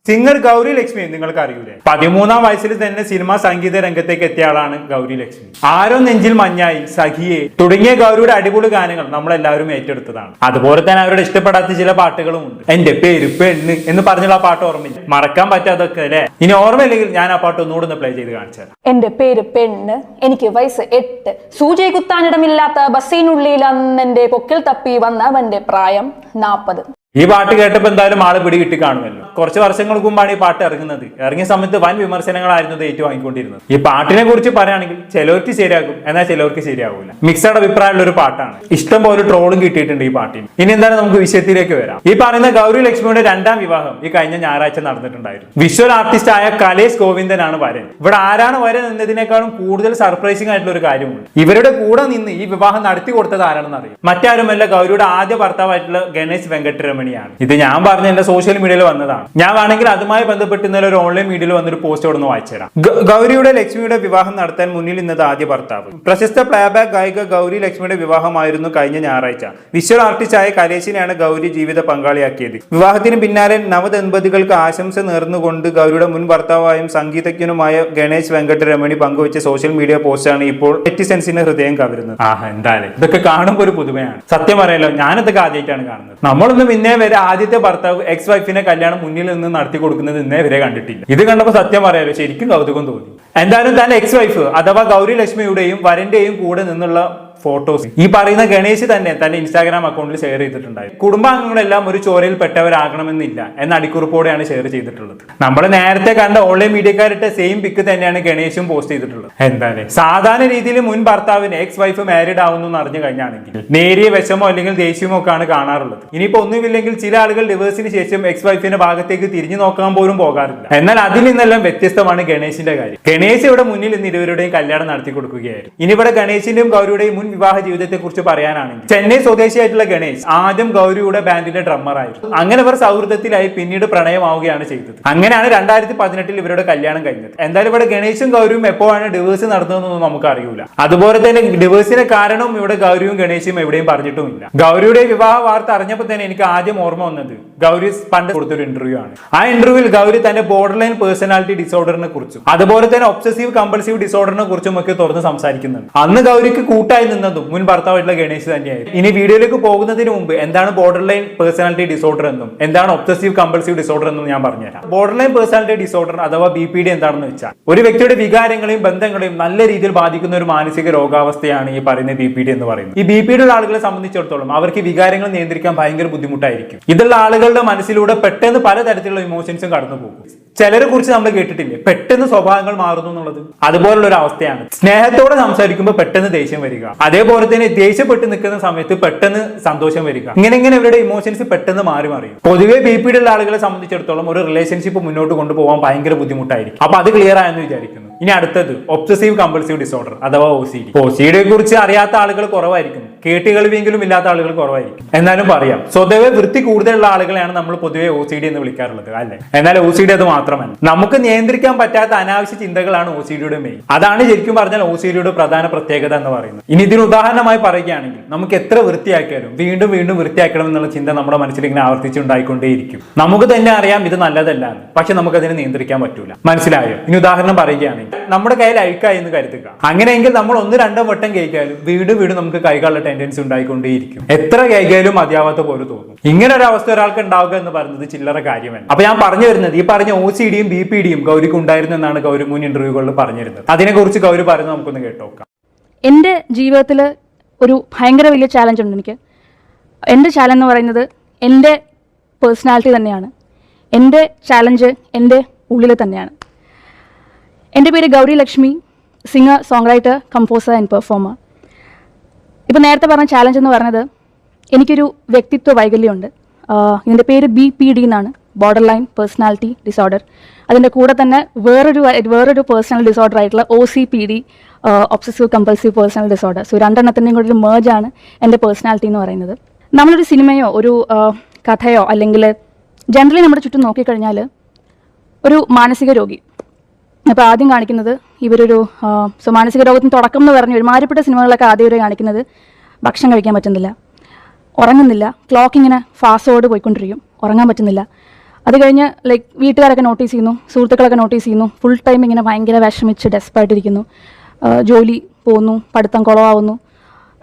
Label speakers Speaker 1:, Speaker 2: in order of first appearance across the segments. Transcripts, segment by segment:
Speaker 1: Singer Gauri Lakshmi നിങ്ങൾക്ക് അറിയൂലേ? 13-ാം വയസ്സിൽ തന്നെ സിനിമാ സംഗീത രംഗത്തേക്ക് എത്തിയ ആളാണ് ഗൗരി ലക്ഷ്മി. ആരോ നെഞ്ചിൽ മഞ്ഞായി, സഖിയെ തുടങ്ങിയ ഗൗരിയുടെ അടിപൊളി ഗാനങ്ങൾ നമ്മളെല്ലാവരും ഏറ്റെടുത്തതാണ്. അതുപോലെ തന്നെ അവരുടെ ഇഷ്ടപ്പെടാത്ത ചില പാട്ടുകളും ഉണ്ട്. എന്റെ പേര് പെണ്ണ് എന്ന് പറഞ്ഞുള്ള ആ പാട്ട് ഓർമ്മയില്ല, മറക്കാൻ പറ്റാതൊക്കെ അല്ലേ? ഇനി ഓർമ്മയില്ലെങ്കിൽ ഞാൻ ആ പാട്ട് ഒന്നുകൂടെ ഒന്ന് പ്ലേ ചെയ്ത് കാണിച്ചു തരാം.
Speaker 2: എന്റെ പേര് പെണ്ണ്, എനിക്ക് വയസ്സ് 8, സൂചി കുത്താനിടമില്ലാത്ത ബസ്സിനുള്ളിൽ അന്നെന്റെ പൊക്കിൽ തപ്പി വന്നവന്റെ പ്രായം 40.
Speaker 1: ഈ പാട്ട് കേട്ടപ്പോൾ എന്തായാലും ആള് പിടി കിട്ടി കാണുമല്ലോ. കുറച്ച് വർഷങ്ങൾക്ക് മുമ്പാണ് ഈ പാട്ട് ഇറങ്ങുന്നത്. ഇറങ്ങിയ സമയത്ത് വൻ വിമർശനങ്ങളായിരുന്നു ഏറ്റുവാങ്ങിക്കൊണ്ടിരുന്നത്. ഈ പാട്ടിനെ കുറിച്ച് പറയുകയാണെങ്കിൽ ചിലവർക്ക് ശരിയാകും, എന്നാൽ ചിലവർക്ക് ശരിയാകൂല. മിക്സഡ് അഭിപ്രായമുള്ള ഒരു പാട്ടാണ്. ഇഷ്ടം പോലെ ട്രോളും കിട്ടിയിട്ടുണ്ട് ഈ പാട്ടിന്. ഇനി എന്തായാലും നമുക്ക് വിഷയത്തിലേക്ക് വരാം. ഈ പറയുന്ന ഗൗരി ലക്ഷ്മിയുടെ 2ാം വിവാഹം ഈ കഴിഞ്ഞ ഞായറാഴ്ച നടന്നിട്ടുണ്ടായിരുന്നു. വിഷ്വൽ ആർട്ടിസ്റ്റ് ആയ കലേഷ് ഗോവിന്ദനാണ് വരൻ. ഇവിടെ ആരാണ് വരൻ എന്നതിനേക്കാളും കൂടുതൽ സർപ്രൈസിംഗ് ആയിട്ടുള്ള ഒരു കാര്യമുണ്ട്. ഇവരുടെ കൂടെ നിന്ന് ഈ വിവാഹം നടത്തി കൊടുത്തത് ആരാണെന്ന് അറിയാം. മറ്റാരുമല്ല, ഗൗരിയുടെ ആദ്യ ഭർത്താവായിട്ടുള്ള ഗണേശ് വെങ്കട്ടരമണി. ഇത് ഞാൻ പറഞ്ഞ എന്റെ സോഷ്യൽ മീഡിയയിൽ വന്നതാണ്. ഞാൻ വേണമെങ്കിൽ അതുമായി ബന്ധപ്പെട്ട് ഇന്നലെ ഒരു ഓൺലൈൻ മീഡിയയിൽ വന്നൊരു പോസ്റ്റ് അവിടെ നിന്ന് വായിച്ചു തരാം. ഗൗരിയുടെ ലക്ഷ്മിയുടെ വിവാഹം നടത്താൻ മുന്നിൽ നിന്നത് ആദ്യ ഭർത്താവ് പ്രശസ്ത പ്ലേബാക്ക് ഗായിക ഗൗരി ലക്ഷ്മിയുടെ വിവാഹമായിരുന്നു കഴിഞ്ഞ ഞായറാഴ്ച. വിഷ്വൽ ആർട്ടിസ്റ്റായ കലേശിനെയാണ് ഗൗരി ജീവിത പങ്കാളിയാക്കിയത്. വിവാഹത്തിന് പിന്നാലെ നവദമ്പതികൾക്ക് ആശംസ നേർന്നുകൊണ്ട് ഗൗരിയുടെ മുൻ ഭർത്താവായും സംഗീതജ്ഞനുമായ ഗണേശ് വെങ്കട്ടരമണി പങ്കുവച്ച സോഷ്യൽ മീഡിയ പോസ്റ്റാണ് ഇപ്പോൾ നെറ്റിസെൻസിന് ഹൃദയം കവരുന്നത്. എന്തായാലും ഇതൊക്കെ കാണുമ്പോൾ ഒരു പുതുമയാണ്. സത്യം പറയാലോ, ഞാനിതൊക്കെ ആദ്യമായിട്ടാണ് കാണുന്നത്. നമ്മളൊന്നും ഇന്നേ വരെ ആദ്യത്തെ ഭർത്താവ് എക്സ് വൈഫിനെ കല്യാണം മുന്നിൽ നിന്ന് നടത്തി കൊടുക്കുന്നത് ഇന്നേ വരെ കണ്ടിട്ടില്ല. ഇത് കണ്ടപ്പോൾ സത്യം പറയാലോ ശരിക്കും കൗതുകം തോന്നി. എന്തായാലും തന്റെ എക്സ് വൈഫ് അഥവാ ഗൗരി ലക്ഷ്മിയുടെയും വരന്റെയും കൂടെ നിന്നുള്ള ഫോട്ടോസ് ഈ പറയുന്ന ഗണേശ് തന്നെ തന്റെ ഇൻസ്റ്റാഗ്രാം അക്കൗണ്ടിൽ ഷെയർ ചെയ്തിട്ടുണ്ടായി. കുടുംബാംഗങ്ങളെല്ലാം ഒരു ചോരയിൽ പെട്ടവരാകണമെന്നില്ല എന്ന അടിക്കുറിപ്പോടെയാണ് ഷെയർ ചെയ്തിട്ടുള്ളത്. നമ്മൾ നേരത്തെ കണ്ട ഓൺലൈൻ മീഡിയക്കാരിട്ട സെയിം പിക്ക് തന്നെയാണ് ഗണേശും പോസ്റ്റ് ചെയ്തിട്ടുള്ളത്. എന്തായാലും സാധാരണ രീതിയിൽ മുൻ ഭർത്താവിന് എക്സ് വൈഫ് മാരീഡ് ആവുന്നു എന്ന് അറിഞ്ഞു കഴിഞ്ഞാണെങ്കിൽ നേരിയ വിഷമോ അല്ലെങ്കിൽ ദേഷ്യമോ ഒക്കെയാണ് കാണാറുള്ളത്. ഇനിയിപ്പോ ഒന്നുമില്ലെങ്കിൽ ചില ആളുകൾ ഡിവേഴ്സിന് ശേഷം എക്സ് വൈഫിന്റെ ഭാഗത്തേക്ക് തിരിഞ്ഞു നോക്കാൻ പോലും പോകാറില്ല. എന്നാൽ അതിൽ നിന്നെല്ലാം വ്യത്യസ്തമാണ് ഗണേശിന്റെ കാര്യം. ഗണേശ് ഇവിടെ മുന്നിൽ നിന്ന് ഇരുവരുടെയും കല്യാണം നടത്തി കൊടുക്കുകയായിരുന്നു. ഇനി ഇവിടെ ഗണേശിന്റെയും ഗൗരിയുടെയും മുൻ വിവാഹ ജീവിതത്തെ കുറിച്ച് പറയാനാണെങ്കിൽ ചെന്നൈ സ്വദേശിയായിട്ടുള്ള ഗണേശ് ആദ്യം ഗൗരിയുടെ ബാൻഡിന്റെ ഡ്രമ്മർ ആയിരുന്നു. അങ്ങനെ ഇവർ സൗഹൃദത്തിലായി പിന്നീട് പ്രണയമാവുകയാണ് ചെയ്തത്. അങ്ങനെയാണ് 2018 ഇവരുടെ കല്യാണം കഴിഞ്ഞത്. എന്തായാലും ഇവിടെ ഗണേശും ഗൗരിയും എപ്പോഴാണ് ഡിവേഴ്സ് നടന്നതെന്നൊന്നും നമുക്ക് അറിയൂല. അതുപോലെ തന്നെ ഡിവേഴ്സിന്റെ കാരണവും ഇവിടെ ഗൗരിയും ഗണേശും എവിടെയും പറഞ്ഞിട്ടുമില്ല. ഗൗരിയുടെ വിവാഹ വാർത്ത അറിഞ്ഞപ്പോൾ തന്നെ എനിക്ക് ആദ്യം ഓർമ്മ വന്നത് ഗൗരി പണ്ട് കൊടുത്തൊരു ഇന്റർവ്യൂ ആണ്. ആ ഇന്റർവ്യൂവിൽ ഗൗരി തന്റെ ബോർഡർ ലൈൻ പേഴ്സണാലിറ്റി ഡിസോർഡറിനെ കുറിച്ചും അതുപോലെ തന്നെ ഒബ്സസീവ് കമ്പൾസീവ് ഡിസോർഡറിനെ കുറിച്ചും ഒക്കെ തുറന്ന് സംസാരിക്കുന്നുണ്ട്. അന്ന് ഗൗരിക്ക് കൂട്ടായി നിന്നതും മുൻ ഭർത്താവായിട്ടുള്ള ഗണേശ് തന്നെയായിരുന്നു. ഇനി വീഡിയോയിലേക്ക് പോകുന്നതിന് മുമ്പ് എന്താണ് ബോർഡർ ലൈൻ പേഴ്സണാലിറ്റി ഡിസോർഡർ എന്നും എന്താണ് ഒബ്സസീവ് കമ്പൾസീവ് ഡിസോർഡർ എന്നും ഞാൻ പറഞ്ഞുതരാം. ബോർഡർ ലൈൻ പേഴ്സണാലിറ്റി ഡിസോർഡർ അഥവാ BPD എന്താണെന്ന് വെച്ചാൽ ഒരു വ്യക്തിയുടെ വികാരങ്ങളെയും ബന്ധങ്ങളെയും നല്ല രീതിയിൽ ബാധിക്കുന്ന ഒരു മാനസിക രോഗാവസ്ഥയാണ് ഈ പറയുന്ന BPD എന്ന് പറയുന്നത്. ഈ BPD ഉള്ള ആളുകളെ സംബന്ധിച്ചിടത്തോളം അവർക്ക് വികാരങ്ങൾ നിയന്ത്രിക്കാൻ ഭയങ്കര ബുദ്ധിമുട്ടായിരിക്കും. ഇതുള്ള ആളുകളുടെ മനസ്സിലൂടെ പെട്ടെന്ന് പലതരത്തിലുള്ള ഇമോഷൻസും കടന്നു പോകും. ചിലരെ കുറിച്ച് നമ്മൾ കേട്ടിട്ടില്ലേ, പെട്ടെന്ന് സ്വഭാവങ്ങൾ മാറുന്നു എന്നുള്ളത്. അതുപോലുള്ള ഒരു അവസ്ഥയാണ്. സ്നേഹത്തോടെ സംസാരിക്കുമ്പോൾ പെട്ടെന്ന് ദേഷ്യം വരിക, അതേപോലെ തന്നെ ദേഷ്യപ്പെട്ട് നിൽക്കുന്ന സമയത്ത് പെട്ടെന്ന് സന്തോഷം വരിക. ഇങ്ങനെ ഇവരുടെ ഇമോഷൻസ് പെട്ടെന്ന് മാറി മറിയും. പൊതുവെ BPD ഉള്ള ആളുകളെ സംബന്ധിച്ചിടത്തോളം ഒരു റിലേഷൻഷിപ്പ് മുന്നോട്ട് കൊണ്ടുപോകാൻ ഭയങ്കര ബുദ്ധിമുട്ടായിരിക്കും. അപ്പൊ അത് ക്ലിയർ ആയെന്ന് വിചാരിക്കുന്നു. ഇനി അടുത്തത് ഒബ്സസീവ് കമ്പൾസീവ് ഡിസോർഡർ അഥവാ OCD. OCDയെ കുറിച്ച് അറിയാത്ത ആളുകൾ കുറവായിരിക്കും, കേട്ടുകളിവെങ്കിലും ഇല്ലാത്ത ആളുകൾ കുറവായിരിക്കും. എന്നാലും പറയാം, സ്വതവേ വൃത്തി കൂടുതലുള്ള ആളുകളെയാണ് നമ്മൾ പൊതുവെ OCD എന്ന് വിളിക്കാറുള്ളത് അല്ലെ? എന്നാൽ OCD അത് മാത്രമല്ല, നമുക്ക് നിയന്ത്രിക്കാൻ പറ്റാത്ത അനാവശ്യ ചിന്തകളാണ് OCDയുടെ മെയിൻ. അതാണ് ശരിക്കും പറഞ്ഞാൽ OCDയുടെ പ്രധാന പ്രത്യേകത എന്ന് പറയുന്നത്. ഇനി ഇതിന് ഉദാഹരണമായി പറയുകയാണെങ്കിൽ നമുക്ക് എത്ര വൃത്തിയാക്കിയാലും വീണ്ടും വീണ്ടും വൃത്തിയാക്കണം എന്നുള്ള ചിന്ത നമ്മുടെ മനസ്സിൽ ഇങ്ങനെ ആവർത്തിച്ചുണ്ടായിക്കൊണ്ടേയിരിക്കും. നമുക്ക് തന്നെ അറിയാം ഇത് നല്ലതല്ല, പക്ഷെ നമുക്ക് അതിനെ നിയന്ത്രിക്കാൻ പറ്റൂല. മനസ്സിലായോ? ഇനി ഉദാഹരണം പറയുകയാണെങ്കിൽ നമ്മുടെ കയ്യിൽ അഴുക്കായി എന്ന് കരുതുക. അങ്ങനെയെങ്കിൽ നമ്മൾ 1-2 വട്ടം കഴിക്കാലും വീണ്ടും നമുക്ക് കൈകാലുള്ള ടെൻഡൻസി ഉണ്ടായിക്കൊണ്ടേയിരിക്കും. എത്ര കഴിക്കാലും മതിയാവാത്ത പോലെ തോന്നും. ഇങ്ങനെ ഒരു അവസ്ഥ ഒരാൾക്ക് ഉണ്ടാവുക എന്ന് പറയുന്നത് ചില്ലറ കാര്യമല്ല. അപ്പൊ ഞാൻ പറഞ്ഞു വരുന്നത് ഈ പറഞ്ഞ OCDയും BPDയും ഗൗരിക്ക് ഉണ്ടായിരുന്നു എന്നാണ് ഗൗരി മുൻ ഇന്റർവ്യൂകളിൽ പറഞ്ഞിരുന്നത്. അതിനെക്കുറിച്ച് ഗൗരി പറയുന്നത് നമുക്കൊന്ന് കേട്ടോക്കാം.
Speaker 3: എൻ്റെ ജീവിതത്തിൽ ഒരു ഭയങ്കര വലിയ ചാലഞ്ച് ഉണ്ട് എനിക്ക്. എൻ്റെ ചാലഞ്ച് എന്ന് പറയുന്നത് എൻ്റെ പേഴ്സണാലിറ്റി തന്നെയാണ്. എൻ്റെ ചാലഞ്ച് എൻ്റെ ഉള്ളിൽ തന്നെയാണ്. എൻ്റെ പേര് Gauri Lakshmi, singer, song writer, composer and performer. ഇപ്പോൾ നേരത്തെ പറഞ്ഞ ചാലഞ്ച് എന്ന് പറഞ്ഞത് എനിക്കൊരു വ്യക്തിത്വ വൈകല്യമുണ്ട്. ഇതിൻ്റെ പേര് BPD എന്നാണ്, ബോർഡർ ലൈൻ പേഴ്സണാലിറ്റി ഡിസോർഡർ. അതിൻ്റെ കൂടെ തന്നെ വേറൊരു പേഴ്സണൽ ഡിസോർഡർ ആയിട്ടുള്ള OCPD, obsessive compulsive personal disorder. So രണ്ടെണ്ണത്തിൻ്റെയും കൂടെ ഒരു മേർജാണ് എൻ്റെ പേഴ്സണാലിറ്റി എന്ന് പറയുന്നത്. നമ്മളൊരു സിനിമയോ ഒരു കഥയോ അല്ലെങ്കിൽ ജനറലി നമ്മുടെ ചുറ്റും നോക്കിക്കഴിഞ്ഞാൽ ഒരു മാനസിക രോഗി, അപ്പോൾ ആദ്യം കാണിക്കുന്നത് ഇവരൊരു മാനസിക രോഗത്തിന് തുടക്കം എന്ന് പറഞ്ഞ് ഒരുമാതിരിപ്പെട്ട സിനിമകളിലൊക്കെ ആദ്യം ഇവരെ കാണിക്കുന്നത് ഭക്ഷണം കഴിക്കാൻ പറ്റുന്നില്ല, ഉറങ്ങുന്നില്ല, ക്ലോക്ക് ഇങ്ങനെ ഫാസ്റ്റോട് പോയിക്കൊണ്ടിരിക്കും, ഉറങ്ങാൻ പറ്റുന്നില്ല, അത് കഴിഞ്ഞ് ലൈക്ക് വീട്ടുകാരൊക്കെ നോട്ടീസ് ചെയ്യുന്നു, സുഹൃത്തുക്കളൊക്കെ നോട്ടീസ് ചെയ്യുന്നു. ഫുൾ ടൈം ഇങ്ങനെ ഭയങ്കര വിഷമിച്ച് ഡെസ്പായിട്ടിരിക്കുന്നു. ജോലി പോകുന്നു, പഠിത്തം കുളമാവുന്നു.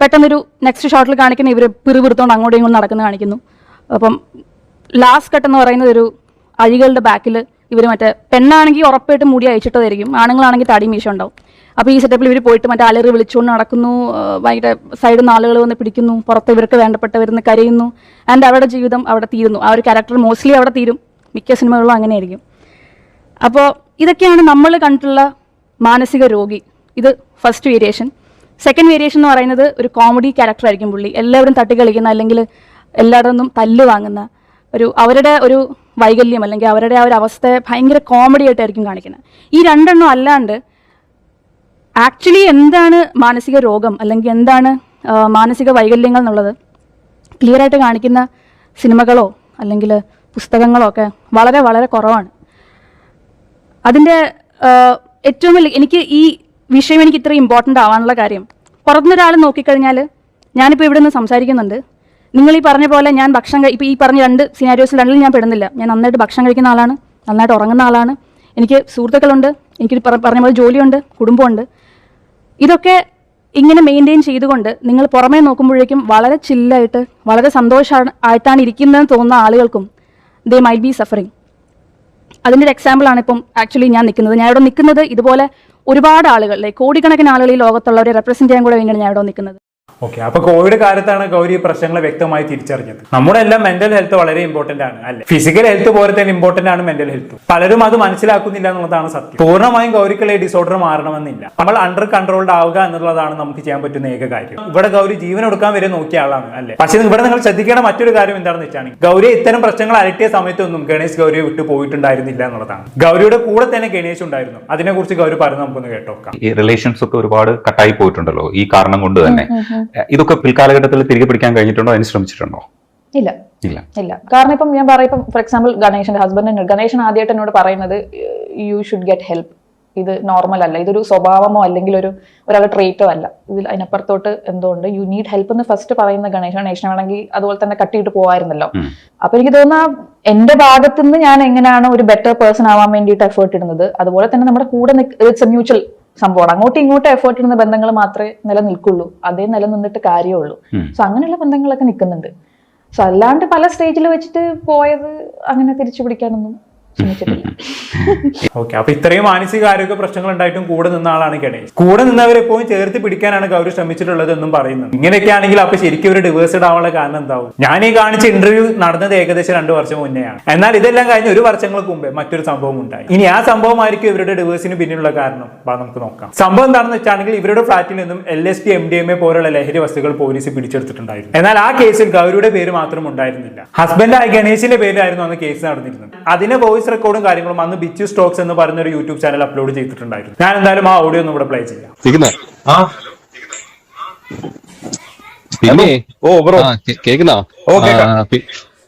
Speaker 3: പെട്ടെന്നൊരു നെക്സ്റ്റ് ഷോട്ടിൽ കാണിക്കുന്ന ഇവർ പിറുപിറുത്തോണ്ട് അങ്ങോട്ടും ഇങ്ങോട്ടും നടക്കുന്ന കാണിക്കുന്നു. അപ്പം ലാസ്റ്റ് കട്ട് എന്ന് പറയുന്നത് ഒരു അഴികളുടെ ബാക്കിൽ ഇവർ മറ്റേ പെണ്ണാണെങ്കിൽ ഉറപ്പായിട്ട് മുടി അയച്ചിട്ടതായിരിക്കും, ആണുങ്ങളാണെങ്കിൽ തടി മീശ ഉണ്ടാവും. അപ്പോൾ ഈ സെറ്റപ്പിൽ ഇവർ പോയിട്ട് മറ്റേ അലറി വിളിച്ചുകൊണ്ട് നടക്കുന്നു. ഭയങ്കര സൈഡിൽ നിന്ന് ആളുകൾ വന്ന് പിടിക്കുന്നു, പുറത്ത് ഇവർക്ക് വേണ്ടപ്പെട്ടവരുന്ന് കരയുന്നു. ആൻഡ് അവരുടെ ജീവിതം അവിടെ തീരുന്നു. ആ ഒരു ക്യാരക്ടർ മോസ്റ്റ്ലി അവിടെ തീരും. മിക്ക സിനിമകളിലും അങ്ങനെയായിരിക്കും. അപ്പോൾ ഇതൊക്കെയാണ് നമ്മൾ കണ്ടിട്ടുള്ള മാനസിക രോഗി. ഇത് ഫസ്റ്റ് വേരിയേഷൻ. സെക്കൻഡ് വേരിയേഷൻ എന്ന് പറയുന്നത് ഒരു കോമഡി ക്യാരക്ടർ ആയിരിക്കും പുള്ളി. എല്ലാവരും തട്ടിക്കളിക്കുന്ന അല്ലെങ്കിൽ എല്ലാവരുടെ നിന്നും തല്ല് വാങ്ങുന്ന അവരുടെ ഒരു വൈകല്യം അല്ലെങ്കിൽ അവരുടെ ആ ഒരു അവസ്ഥയെ ഭയങ്കര കോമഡി ആയിട്ടായിരിക്കും കാണിക്കുന്നത്. ഈ രണ്ടെണ്ണം അല്ലാണ്ട് ആക്ച്വലി എന്താണ് മാനസിക രോഗം അല്ലെങ്കിൽ എന്താണ് മാനസിക വൈകല്യങ്ങൾ എന്നുള്ളത് ക്ലിയറായിട്ട് കാണിക്കുന്ന സിനിമകളോ അല്ലെങ്കിൽ പുസ്തകങ്ങളോ ഒക്കെ വളരെ വളരെ കുറവാണ്. അതിൻ്റെ ഏറ്റവും വലിയ എനിക്ക് ഈ വിഷയം എനിക്ക് ഇത്ര ഇമ്പോർട്ടൻ്റ് ആവാനുള്ള കാര്യം, പുറത്തുനിന്നൊരാൾ നോക്കിക്കഴിഞ്ഞാൽ ഞാനിപ്പോൾ ഇവിടെ നിന്ന് സംസാരിക്കുന്നുണ്ട്, നിങ്ങൾ ഈ പറഞ്ഞ പോലെ ഞാൻ ഇപ്പോൾ ഈ പറഞ്ഞ രണ്ട് സിനാരിയോസിൽ രണ്ടിലും ഞാൻ പെടുന്നില്ല. ഞാൻ നന്നായിട്ട് ഭക്ഷണം കഴിക്കുന്ന ആളാണ്, നന്നായിട്ട് ഉറങ്ങുന്ന ആളാണ്, എനിക്ക് സുഹൃത്തുക്കളുണ്ട്, എനിക്ക് പറഞ്ഞ പോലെ ജോലിയുണ്ട്, കുടുംബമുണ്ട്. ഇതൊക്കെ ഇങ്ങനെ മെയിൻറ്റെയിൻ ചെയ്തുകൊണ്ട് നിങ്ങൾ പുറമേ നോക്കുമ്പോഴേക്കും വളരെ ചില്ലായിട്ട് വളരെ സന്തോഷമായിട്ടാണ് ഇരിക്കുന്നതെന്ന് തോന്നുന്ന ആളുകൾക്കും ദേ മൈറ്റ് ബി സഫറിങ്. അതിൻ്റെ ഒരു എക്സാമ്പിളാണ് ഇപ്പം ആക്ച്വലി ഞാൻ നിൽക്കുന്നത്. ഞാൻ ഇവിടെ നിൽക്കുന്നത് ഇതുപോലെ ഒരുപാട് ആളുകൾ, കോടിക്കണക്കിന് ആളുകൾ ഈ ലോകത്തുള്ളവരെ റെപ്രസെൻറ്റ് ചെയ്യാൻ കൂടെ വേണ്ടിയാണ് ഞാൻ ഇവിടെ നിൽക്കുന്നത്.
Speaker 1: ഓക്കെ, അപ്പൊ കോവിഡ് കാലത്താണ് ഗൗരി ഈ പ്രശ്നങ്ങൾ വ്യക്തമായി തിരിച്ചറിഞ്ഞത്. നമ്മുടെ എല്ലാം മെന്റൽ ഹെൽത്ത് വളരെ ഇമ്പോർട്ടന്റ് ആണ്, അല്ലെ? ഫിസിക്കൽ ഹെൽത്ത് പോലെ തന്നെ ഇമ്പോർട്ടന്റ് ആണ് മെന്റൽ ഹെൽത്ത്. പലരും അത് മനസ്സിലാക്കുന്നില്ല എന്നുള്ളതാണ് സത്യം. പൂർണ്ണമായും ഗൗരിക്കുള്ള ഈ ഡിസോർഡർ മാറണമെന്നില്ല. നമ്മൾ അണ്ടർ കൺട്രോൾഡ് ആവുക എന്നുള്ളതാണ് നമുക്ക് ചെയ്യാൻ പറ്റുന്ന ഏക കാര്യം. ഇവിടെ ഗൗരി ജീവൻ എടുക്കാൻ വരെ നോക്കിയ ആളാണ്, അല്ലെ? പക്ഷെ ഇവിടെ നിങ്ങൾ ശ്രദ്ധിക്കേണ്ട മറ്റൊരു കാര്യം എന്താണെന്ന് വെച്ചാൽ ഗൗരി ഇത്തരം പ്രശ്നങ്ങൾ അലട്ടിയ സമയത്തൊന്നും ഗണേശ് ഗൗരിയെ വിട്ടു പോയിട്ടുണ്ടായിരുന്നില്ല എന്നുള്ളതാണ്. ഗൗരിയുടെ കൂടെ തന്നെ ഗണേശ് ഉണ്ടായിരുന്നു. അതിനെക്കുറിച്ച് ഗൗരി പറഞ്ഞ് നമുക്കൊന്ന് കേട്ടോക്കാം.
Speaker 4: ഈ റിലേഷൻസ് ഒക്കെ ഒരുപാട് കട്ടായി പോയിട്ടുണ്ടല്ലോ ഈ കാരണം കൊണ്ട് തന്നെ. ഇതൊക്കെ പിൽക്കാലഘട്ടത്തിൽ തിരികെ പിടിക്കാൻ കഴിഞ്ഞിട്ടുണ്ടോ, അതിന് ശ്രമിച്ചിട്ടുണ്ടോ?
Speaker 2: ഇല്ല. കാരണം ഇപ്പം ഞാൻ പറയാം, ഫോർ എക്സാമ്പിൾ ഗണേശന്റെ ഹസ്ബൻഡ്, ഗണേശൻ ആദ്യമായിട്ട് എന്നോട് പറയുന്നത് യു ഷുഡ് ഗെറ്റ് ഹെൽപ്പ്. ഇത് നോർമൽ അല്ല, ഇതൊരു സ്വഭാവമോ അല്ലെങ്കിൽ ഒരാളുടെ ട്രേറ്റോ അല്ല, ഇതിൽ അതിനപ്പുറത്തോട്ട് എന്തുകൊണ്ട് യു നീഡ് ഹെൽപ്പ് എന്ന് ഫസ്റ്റ് പറയുന്ന ഗണേശനെ വേണമെങ്കിൽ അതുപോലെ തന്നെ കട്ടിയിട്ട് പോവായിരുന്നല്ലോ. അപ്പൊ എനിക്ക് തോന്നുന്ന എന്റെ ഭാഗത്തുനിന്ന് ഞാൻ എങ്ങനെയാണ് ഒരു ബെറ്റർ പേഴ്സൺ ആവാൻ വേണ്ടിയിട്ട് എഫേർട്ട് ഇടുന്നത്, അതുപോലെ തന്നെ നമ്മുടെ കൂടെ ഇറ്റ്സ് എ മ്യൂച്വൽ സംഭവമാണ്. അങ്ങോട്ടും ഇങ്ങോട്ടും എഫേർട്ട് ഇടുന്ന ബന്ധങ്ങൾ മാത്രമേ നിലനിൽക്കുള്ളൂ, അതേ നിലനിന്നിട്ട് കാര്യമുള്ളൂ. സോ അങ്ങനെയുള്ള ബന്ധങ്ങളൊക്കെ നിൽക്കുന്നുണ്ട്. സോ അല്ലാണ്ട് പല സ്റ്റേജിൽ വെച്ചിട്ട് പോയത് അങ്ങനെ തിരിച്ചു പിടിക്കാനൊന്നും ശ്രമിച്ചിട്ടില്ല.
Speaker 1: ഓക്കെ, അപ്പൊ ഇത്രയും മാനസികാരോഗ്യ പ്രശ്നങ്ങൾ ഉണ്ടായിട്ടും കൂടെ നിന്ന ആളാണ് ഗണേശ്. കൂടെ നിന്നവരെപ്പോഴും ചേർത്ത് പിടിക്കാനാണ് ഗൗരി ശ്രമിച്ചിട്ടുള്ളത് എന്നും പറയുന്നത്. ഇങ്ങനെയൊക്കെ ആണെങ്കിൽ അപ്പൊ ശരിക്കും ഒരു ഡിവേഴ്സ്ഡ് ആവാനുള്ള കാരണം എന്താവും? ഞാൻ ഈ കാണിച്ച ഇന്റർവ്യൂ നടന്നത് ഏകദേശം 2 വർഷം മുന്നെയാണ്. എന്നാൽ ഇതെല്ലാം കഴിഞ്ഞ് 1 വർഷങ്ങൾക്ക് മുമ്പേ മറ്റൊരു സംഭവം ഉണ്ടായി. ഇനി ആ സംഭവമായിരിക്കും ഇവരുടെ ഡിവേഴ്സിന് പിന്നിലുള്ള കാരണം. നമുക്ക് നോക്കാം. സംഭവം എന്താണെന്ന് വെച്ചാണെങ്കിൽ ഇവരുടെ ഫ്ളാറ്റിൽ നിന്നും LSD MDMA പോലുള്ള ലഹരി വസ്തുക്കൾ പോലീസ് പിടിച്ചെടുത്തിട്ടുണ്ടായിരുന്നു. എന്നാൽ ആ കേസിൽ ഗൗരിയുടെ പേര് മാത്രം ഉണ്ടായിരുന്നില്ല. ഹസ്ബൻഡായ ഗണേശിന്റെ പേരിലായിരുന്നു അന്ന് കേസ് നടന്നിരുന്നത്. അതിന്റെ വോയിസ് റെക്കോർഡും കാര്യങ്ങളും അന്ന് ബിച്ചു സ്റ്റോക്സ് എന്ന് പറഞ്ഞ ഒരു യൂട്യൂബ് ചാനൽ അപ്ലോഡ് ചെയ്തിട്ടുണ്ടായിരുന്നു. ഞാൻ എന്തായാലും ആ ഓഡിയോ ഒന്ന് ഇവിടെ പ്ലേ ചെയ്യാം.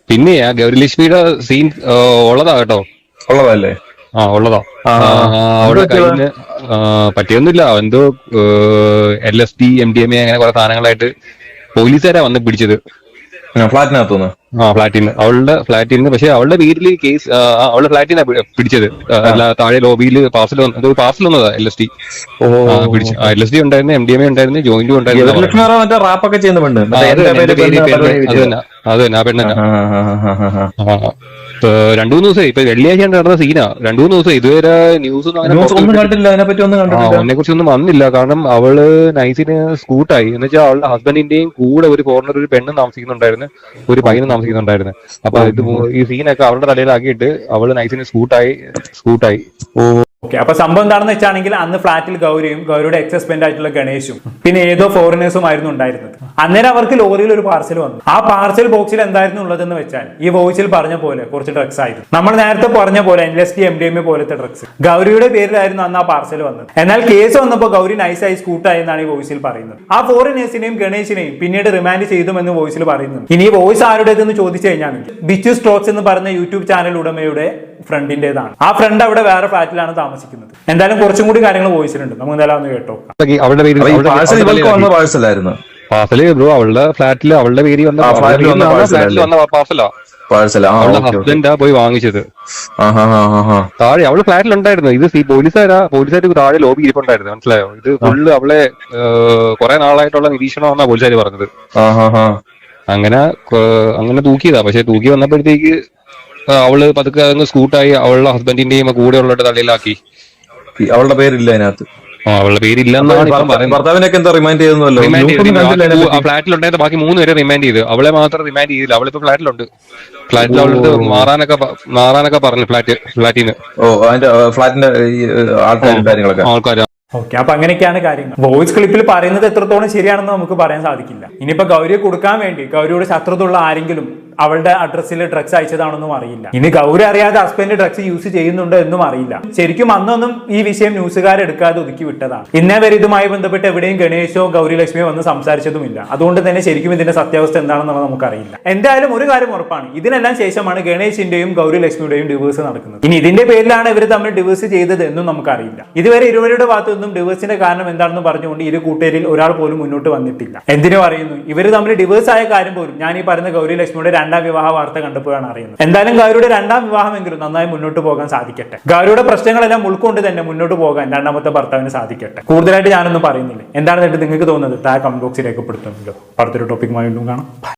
Speaker 5: പിന്നെ ഗൗരിലക്ഷ്മിയുടെ സീൻ ഉള്ളതാ കേട്ടോ.
Speaker 6: ഉള്ളതല്ലേ?
Speaker 5: ഉള്ളതാ. അവിടെ കഴിഞ്ഞ് പറ്റിയൊന്നുമില്ല. എന്തോ LSD MDMA അങ്ങനെ കുറെ സാധനങ്ങളായിട്ട് പോലീസുകാരാ വന്ന് പിടിച്ചത്
Speaker 6: ഫ്ലാറ്റിനകത്തുനിന്ന്.
Speaker 5: ഫ്ലാറ്റിന്, അവളുടെ ഫ്ലാറ്റിൽ നിന്ന്. പക്ഷെ അവളുടെ വീട്ടിൽ കേസ് അവളുടെ ഫ്ലാറ്റിൽ നിന്നാണ് പിടിച്ചത്. താഴെ ലോബിയിൽ പാർസൽ വന്നതാ LSD പിടിച്ചു. LSD ഉണ്ടായിരുന്നു, MDMA ഉണ്ടായിരുന്നു, ജോയിന്റും ഉണ്ടായിരുന്നു. അത് തന്നെ ആ പെണ്ണ. 2-3 ദിവസമായി. ഇപ്പൊ വെള്ളിയാഴ്ച നടന്ന സീനാ. 2-3 ദിവസം ഇതുവരെ ന്യൂസ് അതിനെ കുറിച്ചൊന്നും വന്നില്ല. കാരണം അവള് നൈസിന് സ്കൂട്ടായി എന്ന് വെച്ചാൽ അവളുടെ ഹസ്ബൻഡിന്റെയും കൂടെ ഒരു കോർണർ ഒരു പെണ്ണ് താമസിക്കുന്നുണ്ടായിരുന്നു, ഒരു പയ്യനും താമസിക്കുന്നുണ്ടായിരുന്നു. അപ്പൊ ഇത് ഈ സീനൊക്കെ അവളുടെ തലയിലാക്കിയിട്ട് അവള് നൈസിന് സ്കൂട്ടായി.
Speaker 1: ഓക്കെ, അപ്പൊ സംഭവം എന്താണെന്ന് വെച്ചാണെങ്കിൽ അന്ന് ഫ്ളാറ്റിൽ ഗൗരിയും ഗൗരിയുടെ എക്സ് ഹസ്ബൻഡ് ആയിട്ടുള്ള ഗണേശും പിന്നെ ഏതോ ഫോറിനേഴ്സും ആയിരുന്നു ഉണ്ടായിരുന്നത്. അന്നേരം അവർക്ക് ലോറിയിൽ ഒരു പാർസൽ വന്നു. ആ പാർസൽ ബോക്സിൽ എന്തായിരുന്നു ഉള്ളതെന്ന് വെച്ചാൽ ഈ വോയിസിൽ പറഞ്ഞ പോലെ കുറച്ച് ഡ്രഗ്സ് ആയിരുന്നു. നമ്മൾ നേരത്തെ പറഞ്ഞ പോലെ LSD MDMA പോലത്തെ ഡ്രഗ്സ് ഗൗരിയുടെ പേരിലായിരുന്നു അന്ന് ആ പാർസൽ വന്നത്. എന്നാൽ കേസ് വന്നപ്പോൾ ഗൗരി നൈസായി സ്കൂട്ടായി എന്നാണ് ഈ വോയിസിൽ പറയുന്നത്. ആ ഫോറിനേഴ്സിനെയും ഗണേശിനെയും പിന്നീട് റിമാൻഡ് ചെയ്തുമെന്ന് വോയിസിൽ പറയുന്നു. ഇനി ഈ വോയിസ് ആരുടേതെന്ന് ചോദിച്ചു കഴിഞ്ഞാൽ ബിച്ചു സ്റ്റോക്സ് എന്ന് പറഞ്ഞ യൂട്യൂബ് ചാനൽ ഉടമയുടെ ഫ്രണ്ടിന്റേതാണ്. ആ ഫ്രണ്ട് അവിടെ വേറെ ഫ്ലാറ്റിലാണ് താമസിക്കുന്നത്. എന്തായാലും കുറച്ചും കൂടി കാര്യങ്ങൾ വോയിസിലുണ്ട്, നമുക്ക് എന്തായാലും ഒന്ന് കേട്ടോ.
Speaker 5: പാർസല് ബ്രോ അവളുടെ ഫ്ലാറ്റില് അവളുടെ പേര് വന്ന പാർസലാ.
Speaker 6: പാഴ്സൽ
Speaker 5: അവളുടെ ഹസ്ബൻഡാ പോയി വാങ്ങിച്ചത്. താഴെ അവള് ഫ്ലാറ്റിലുണ്ടായിരുന്നു. ഇത് പോലീസുകാർ താഴെ ലോബി ഇരിപ്പുണ്ടായിരുന്നു. മനസ്സിലായോ? ഇത് ഫുള്ള് അവളെ കുറെ നാളായിട്ടുള്ള നിരീക്ഷണമെന്നാ പോലീസുകാർ പറഞ്ഞത്. അങ്ങനെ തൂക്കിയതാ. പക്ഷെ തൂക്കി വന്നപ്പോഴത്തേക്ക് അവള് പതുക്കെ അങ്ങ് സ്കൂട്ടായി അവളുടെ ഹസ്ബൻഡിന്റെയും കൂടെ ഉള്ളവരുടെ തലയിലാക്കി.
Speaker 6: അവളുടെ പേരില്ല അതിനകത്ത്.
Speaker 5: അവളുടെ പേരില്ലെന്നാണ് ഇപ്പം പറയുന്നത്.
Speaker 6: ഭർത്താവിനൊക്കെ എന്താ റിമൈൻഡ് ചെയ്യുന്നല്ലോ.
Speaker 5: ആ ഫ്ലാറ്റിലുണ്ടായിരുന്ന ബാക്കി 3 പേരെ റിമാൻഡ് ചെയ്ത്, അവളെ മാത്രം റിമാൻഡ് ചെയ്തില്ല. അവളിപ്പോ ഫ്ലാറ്റിലുണ്ട്. ഫ്ലാറ്റിൽ അവളുടെ മാറാനൊക്കെ പറഞ്ഞു ഫ്ലാറ്റിന്ന്.
Speaker 6: അതിന്റെ ഫ്ലാറ്റിന്റെ ആൾക്കാർ.
Speaker 1: ഓക്കെ, അപ്പൊ അങ്ങനെയൊക്കെയാണ് കാര്യങ്ങൾ. വോയിസ് ക്ലിപ്പിൽ പറയുന്നത് എത്രത്തോളം ശരിയാണെന്ന് നമുക്ക് പറയാൻ സാധിക്കില്ല. ഇനിയിപ്പോ ഗൗരിയെ കൊടുക്കാൻ വേണ്ടി ഗൗരിയോട് ശത്രുതുള്ള ആരെങ്കിലും അവളുടെ അഡ്രസ്സിൽ ഡ്രഗ്സ് അയച്ചതാണെന്നും അറിയില്ല. ഇനി ഗൗരി അറിയാതെ ഹസ്ബൻഡ് ഡ്രഗ്സ് യൂസ് ചെയ്യുന്നുണ്ടോ എന്നും അറിയില്ല. ശരിക്കും അന്നൊന്നും ഈ വിഷയം ന്യൂസുകാരെടുക്കാതെ ഒതുക്കി വിട്ടതാണ്. ഇന്നേ വരെ ഇതുമായി ബന്ധപ്പെട്ട് എവിടെയും ഗണേശോ ഗൗരി ലക്ഷ്മിയോ വന്ന് സംസാരിച്ചതുമില്ല. അതുകൊണ്ട് തന്നെ ശരിക്കും ഇതിന്റെ സത്യാവസ്ഥ എന്താണെന്നുള്ളത് നമുക്കറിയില്ല. എന്തായാലും ഒരു കാര്യം ഉറപ്പാണ്, ഇതിനെല്ലാം ശേഷമാണ് ഗണേശിന്റെയും ഗൗരി ലക്ഷ്മിയുടെയും ഡിവോഴ്സ് നടക്കുന്നത്. ഇനി ഇതിന്റെ പേരിലാണ് ഇവർ തമ്മിൽ ഡിവോഴ്സ് ചെയ്തത് എന്നും നമുക്കറിയില്ല. ഇതുവരെ ഇരുവരുടെ ഭാഗത്തു നിന്നും ഡിവോഴ്സിന്റെ കാരണം എന്താണെന്ന് പറഞ്ഞുകൊണ്ട് ഇരു കൂട്ടുകാരിൽ ഒരാൾ പോലും മുന്നോട്ട് വന്നിട്ടില്ല. എന്തിനു പറയുന്നു, ഇവർ തമ്മിൽ ഡിവോഴ്സ് ആയ കാര്യം പോലും ഞാൻ ഈ പറയുന്ന ഗൗരി ലക്ഷ്മിയുടെ രണ്ടാം വിവാഹ വാർത്ത കണ്ടപ്പോഴാണ് അറിയുന്നത്. എന്തായാലും ഗൗരിയുടെ രണ്ടാം വിവാഹമെങ്കിലും നന്നായി മുന്നോട്ട് പോകാൻ സാധിക്കട്ടെ. ഗൗരിയുടെ പ്രശ്നങ്ങളെല്ലാം ഉൾക്കൊണ്ട് തന്നെ മുന്നോട്ട് പോകാൻ രണ്ടാമത്തെ ഭർത്താവിന് സാധിക്കട്ടെ. കൂടുതലായിട്ട് ഞാനൊന്നും പറയുന്നില്ല. എന്താണെന്ന് നിങ്ങൾക്ക് തോന്നുന്നത് താഴെ കമന്റ് ബോക്സിൽ രേഖപ്പെടുത്തുമല്ലോ. അടുത്തൊരു ടോപ്പിക്കുമായി വീണ്ടും കാണാം.